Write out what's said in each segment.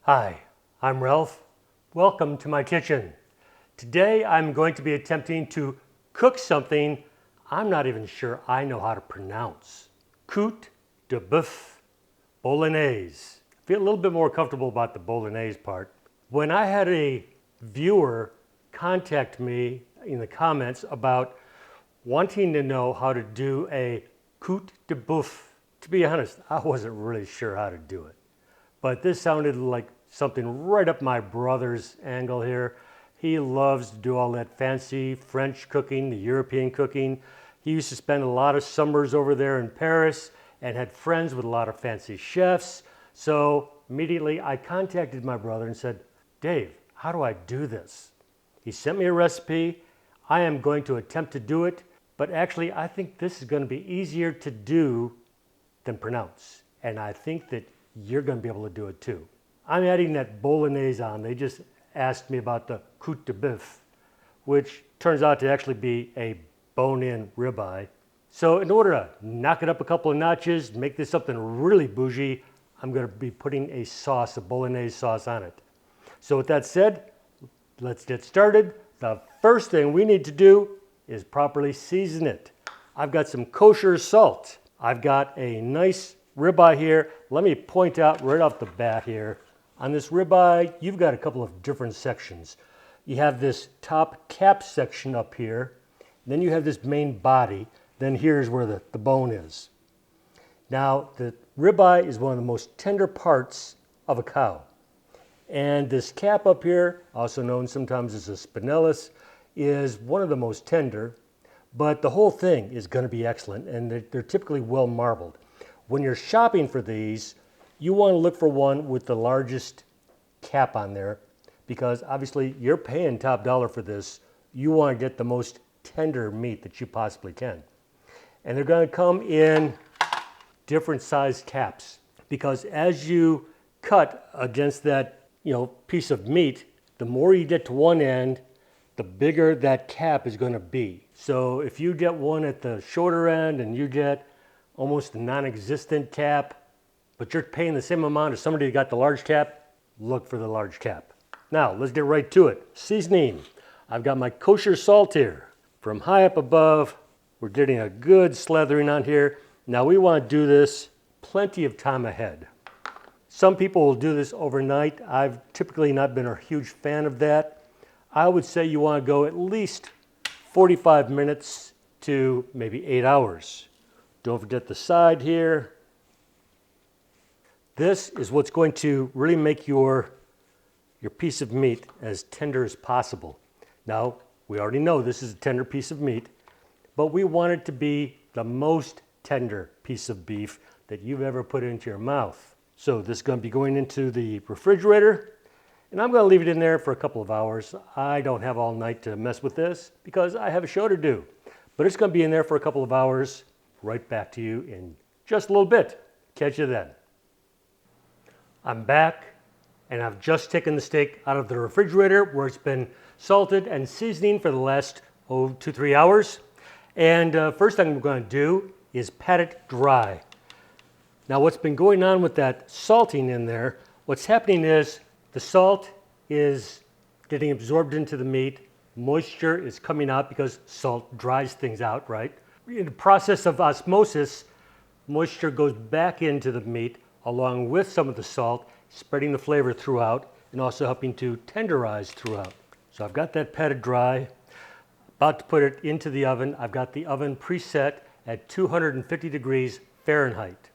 Hi, I'm Ralph. Welcome to my kitchen. Today I'm going to be attempting to cook something I'm not even sure I know how to pronounce. Cote de Boeuf Bordelaise. I feel a little bit more comfortable about the Bolognese part. When I had a viewer contact me in the comments about wanting to know how to do a Cote de Boeuf, to be honest, I wasn't really sure how to do it. But this sounded like something right up my brother's angle here. He loves to do all that fancy French cooking, the European cooking. He used to spend a lot of summers over there in Paris and had friends with a lot of fancy chefs. So immediately I contacted my brother and said, Dave, how do I do this? He sent me a recipe. I am going to attempt to do it, but actually I think this is going to be easier to do than pronounce. And I think that you're going to be able to do it too. I'm adding that Bolognese on. They just asked me about the Cote de Boeuf, which turns out to actually be a bone-in ribeye. So in order to knock it up a couple of notches, make this something really bougie, I'm going to be putting a sauce, a Bolognese sauce on it. So with that said, let's get started. The first thing we need to do is properly season it. I've got some kosher salt. I've got a nice ribeye here. Let me point out right off the bat here. On this ribeye, you've got a couple of different sections. You have this top cap section up here. Then you have this main body. Then here's where the bone is. Now, the ribeye is one of the most tender parts of a cow. And this cap up here, also known sometimes as a spinalis, is one of the most tender. But the whole thing is going to be excellent, and they're typically well marbled. When you're shopping for these, you want to look for one with the largest cap on there because obviously you're paying top dollar for this. You want to get the most tender meat that you possibly can. And they're going to come in different sized caps because as you cut against that piece of meat, the more you get to one end, the bigger that cap is going to be. So if you get one at the shorter end and you get almost a non-existent cap, but you're paying the same amount as somebody who got the large cap, look for the large cap. Now, let's get right to it. Seasoning. I've got my kosher salt here. From high up above, we're getting a good slathering on here. Now, we want to do this plenty of time ahead. Some people will do this overnight. I've typically not been a huge fan of that. I would say you want to go at least 45 minutes to maybe 8 hours. Don't forget the side here. This is what's going to really make your piece of meat as tender as possible. Now, we already know this is a tender piece of meat, but we want it to be the most tender piece of beef that you've ever put into your mouth. So this is going to be going into the refrigerator, and I'm going to leave it in there for a couple of hours. I don't have all night to mess with this because I have a show to do, but it's going to be in there for a couple of hours. Right back to you in just a little bit. Catch you then. I'm back and I've just taken the steak out of the refrigerator where it's been salted and seasoning for the last 2-3 hours. And first thing I'm going to do is pat it dry. Now what's been going on with that salting in there, what's happening is the salt is getting absorbed into the meat. Moisture is coming out because salt dries things out, right? In the process of osmosis, moisture goes back into the meat along with some of the salt, spreading the flavor throughout and also helping to tenderize throughout. So I've got that patted dry, about to put it into the oven. I've got the oven preset at 250 degrees Fahrenheit.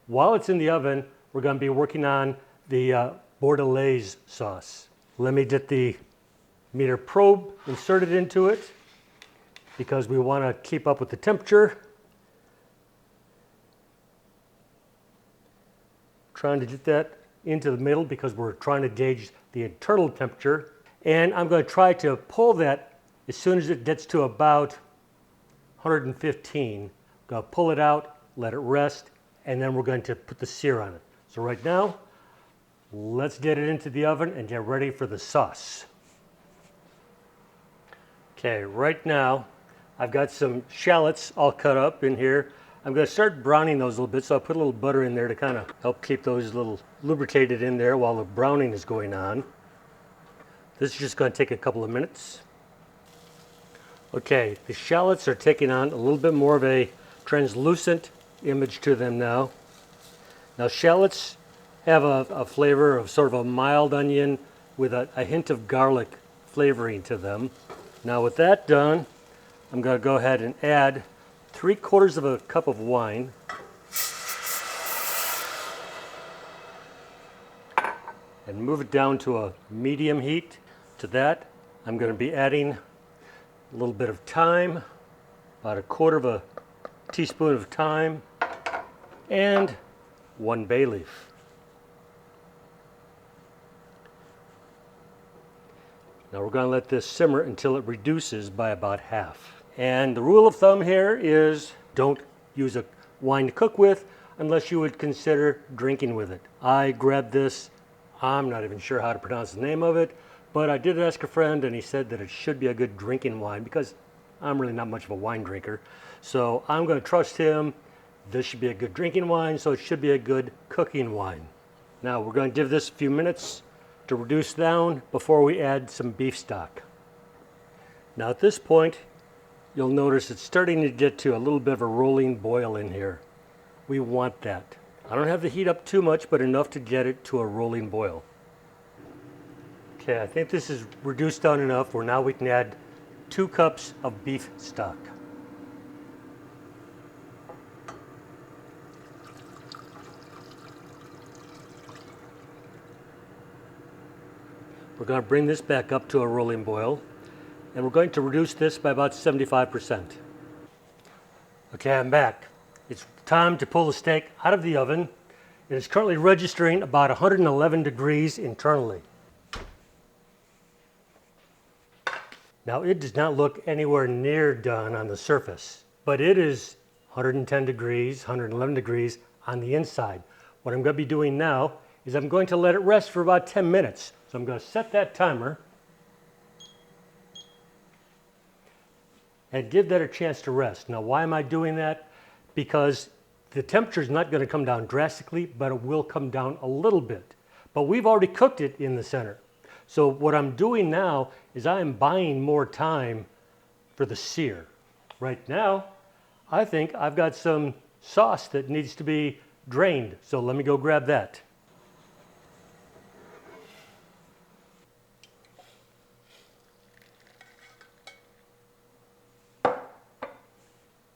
While it's in the oven, we're going to be working on the Bordelaise sauce. Let me get the meter probe inserted into it, because we want to keep up with the temperature. Trying to get that into the middle because we're trying to gauge the internal temperature. And I'm going to try to pull that as soon as it gets to about 115. I'm going to pull it out, let it rest, and then we're going to put the sear on it. So right now, let's get it into the oven and get ready for the sauce. Okay, right now, I've got some shallots all cut up in here. I'm going to start browning those a little bit, so I'll put a little butter in there to kind of help keep those a little lubricated in there while the browning is going on. This is just going to take a couple of minutes. Okay, the shallots are taking on a little bit more of a translucent image to them now. Now shallots have a flavor of sort of a mild onion with a hint of garlic flavoring to them. Now with that done, I'm going to go ahead and add 3/4 of a cup of wine. And move it down to a medium heat. To that, I'm going to be adding a little bit of thyme, about 1/4 teaspoon of thyme, and 1 bay leaf. Now we're going to let this simmer until it reduces by about half. And the rule of thumb here is don't use a wine to cook with unless you would consider drinking with it. I grabbed this, I'm not even sure how to pronounce the name of it, but I did ask a friend and he said that it should be a good drinking wine because I'm really not much of a wine drinker. So I'm going to trust him. This should be a good drinking wine, so it should be a good cooking wine. Now we're going to give this a few minutes to reduce down before we add some beef stock. Now at this point, you'll notice it's starting to get to a little bit of a rolling boil in here. We want that. I don't have the heat up too much, but enough to get it to a rolling boil. Okay, I think this is reduced down enough where now we can add 2 cups of beef stock. We're going to bring this back up to a rolling boil, and we're going to reduce this by about 75%. Okay, I'm back. It's time to pull the steak out of the oven. It is currently registering about 111 degrees internally. Now it does not look anywhere near done on the surface, but it is 110 degrees, 111 degrees on the inside. What I'm going to be doing now is I'm going to let it rest for about 10 minutes. So I'm going to set that timer and give that a chance to rest. Now why am I doing that? Because the temperature is not going to come down drastically, but it will come down a little bit. But we've already cooked it in the center. So what I'm doing now is I am buying more time for the sear. Right now, I think I've got some sauce that needs to be drained. So let me go grab that.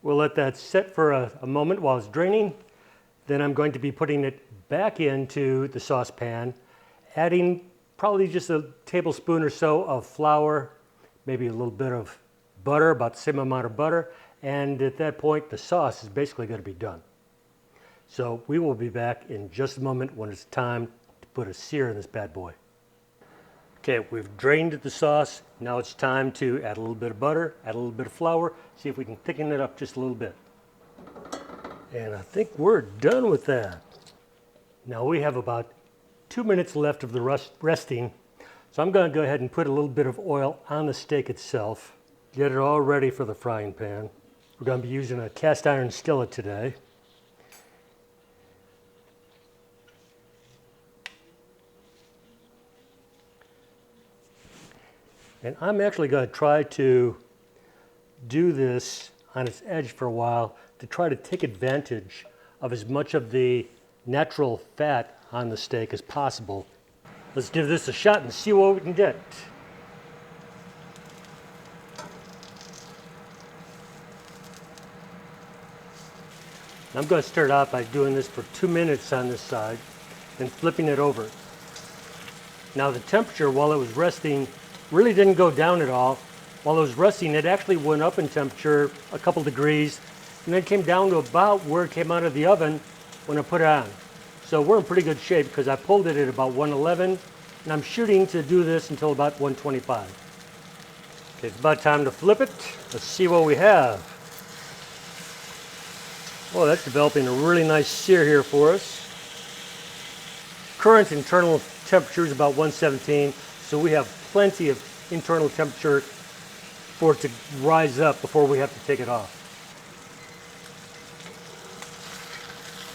We'll let that sit for a moment while it's draining. Then I'm going to be putting it back into the saucepan, adding probably just a tablespoon or so of flour, maybe a little bit of butter, about the same amount of butter, and at that point the sauce is basically going to be done. So we will be back in just a moment when it's time to put a sear in this bad boy. Okay, we've drained the sauce. Now it's time to add a little bit of butter, add a little bit of flour, see if we can thicken it up just a little bit. And I think we're done with that. Now we have about 2 minutes left of the resting. So I'm going to go ahead and put a little bit of oil on the steak itself. Get it all ready for the frying pan. We're going to be using a cast iron skillet today. And I'm actually going to try to do this on its edge for a while to try to take advantage of as much of the natural fat on the steak as possible. Let's give this a shot and see what we can get. I'm going to start out by doing this for 2 minutes on this side and flipping it over. Now the temperature while it was resting really didn't go down at all. While it was resting, it actually went up in temperature a couple degrees and then came down to about where it came out of the oven when I put it on. So we're in pretty good shape because I pulled it at about 111 and I'm shooting to do this until about 125. Okay, it's about time to flip it. Let's see what we have. Oh, that's developing a really nice sear here for us. Current internal temperature is about 117, so we have plenty of internal temperature for it to rise up before we have to take it off.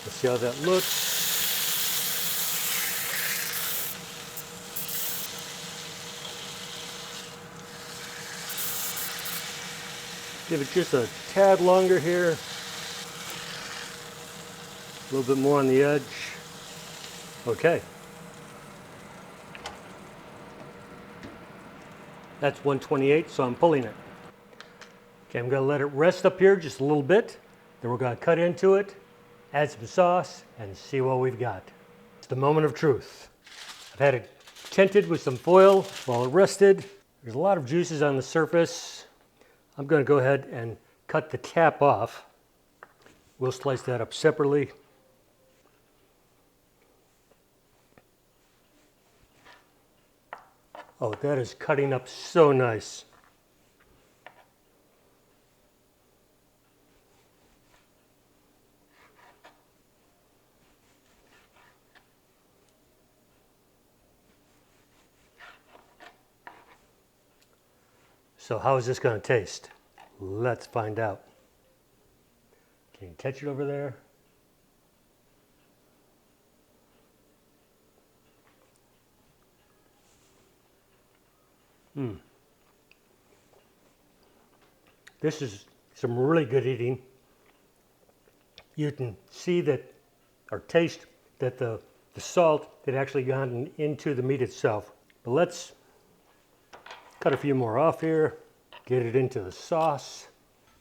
Let's see how that looks. Give it just a tad longer here. A little bit more on the edge. Okay. That's 128, so I'm pulling it. Okay, I'm gonna let it rest up here just a little bit. Then we're gonna cut into it, add some sauce, and see what we've got. It's the moment of truth. I've had it tinted with some foil while it rested. There's a lot of juices on the surface. I'm gonna go ahead and cut the cap off. We'll slice that up separately. Oh, that is cutting up so nice. So how is this going to taste? Let's find out. Can you catch it over there? This is some really good eating. You can see that, or taste that the salt had actually gotten into the meat itself. But let's cut a few more off here, get it into the sauce.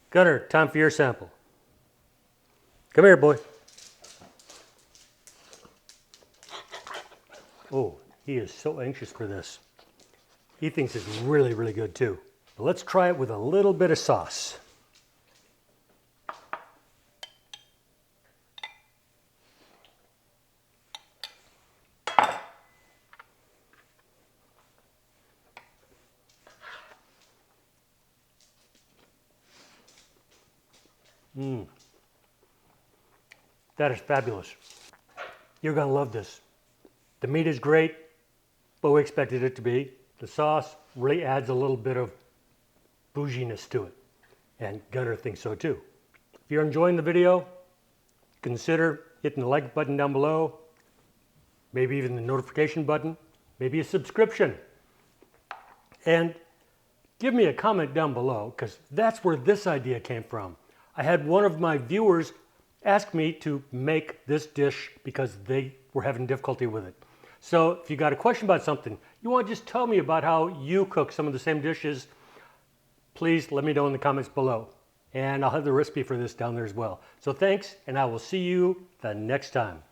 Gunnar, time for your sample. Come here, boy. Oh, he is so anxious for this. He thinks it's really, really good too. But let's try it with a little bit of sauce. That is fabulous. You're gonna love this. The meat is great, but we expected it to be. The sauce really adds a little bit of bouginess to it. And Gunnar thinks so too. If you're enjoying the video, consider hitting the like button down below, maybe even the notification button, maybe a subscription. And give me a comment down below, because that's where this idea came from. I had one of my viewers ask me to make this dish because they were having difficulty with it. So if you got a question about something, you want to just tell me about how you cook some of the same dishes, please let me know in the comments below. And I'll have the recipe for this down there as well. So thanks, and I will see you the next time.